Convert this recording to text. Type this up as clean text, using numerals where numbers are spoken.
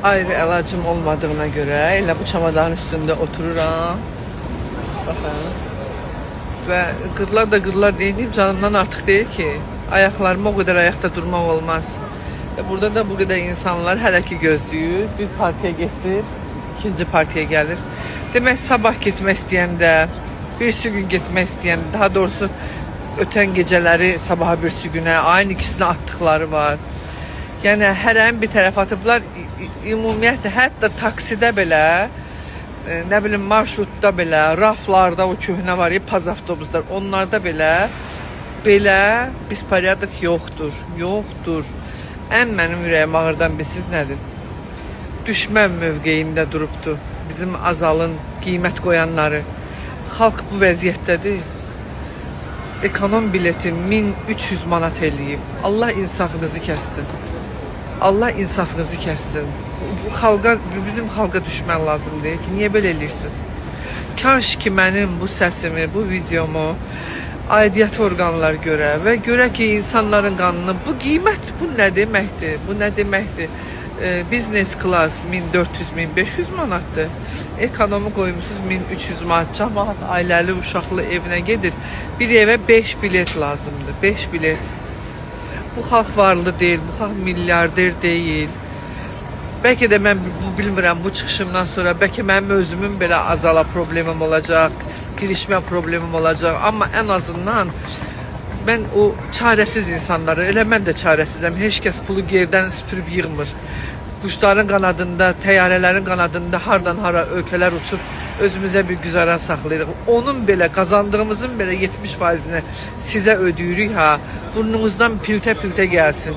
ayrı əlacım olmadığına görə elə bu çamadanın üstündə otururam. Baxın. Və qırlar da qırlar deyib canımdan artıq deyir ki, ayaqlarıma o qədər ayaqda durmaq olmaz. Və burada da bu qədər insanlar hələ ki gözləyir. Bir partiya getdi, ikinci partiya gəlir. Demək sabah getmək istəyəndə, birisi gün getmək istəyəndə, daha doğrusu ötən gecələri sabaha birisi günə, ayın ikisinə atdıqları var. Yəni hərənin bir tərəf atıblar. Ümumiyyətlə hətta taksidə belə, nə bilim marşrutda belə, raflarda o köhnə var ya, paz avtobuslar, onlarda belə biz porядок yoxdur, yoxdur. Ən mənim ürəyim ağırdan bilsiz nədir? Düşmən mövqeyində durubdu bizim Azalın qiymət qoyanları. Xalq bu vəziyyətdədir. Ekonom bileti 1300 manat eləyib. Allah insafınızı kəssin. Allah insafınızı kəssin. Bu xalqa, bizim xalqa düşmən lazım deyil ki, niyə belə eləyirsiniz? Kaş ki mənim bu səsimi, bu videomu aidiyyət orqanlar görə və görə ki insanların qanını, bu qiymət bu nə deməkdir? Bu nə deməkdir? Business class 1400-1500 manatdır. Ekonomi qoymuşsunuz 1300 manat. Cəmaət ailəli, uşaqlı evinə gedir. Bir evə 5 bilet lazımdır. 5 bilet. Bu xalq varlı deyil, bu xalq milyarder deyil. Bəlkə də mən bilmirəm, bu çıxışımdan sonra bəlkə mənim özümün belə Azala problemim olacaq, girişmə problemim olacaq. Amma ən azından mən o çarəsiz insanları, elə mən də çarəsizəm. Heç kəs pulu yerdən süpürüb yığmır. Quşların qanadında, təyyarələrin qanadında hardan hara ölkələr uçub özümüzə bir güzaran saxlayırıq. Onun belə, qazandığımızın belə 70%-ni sizə ödəyirik ha. Burnunuzdan piltə-piltə gəlsin.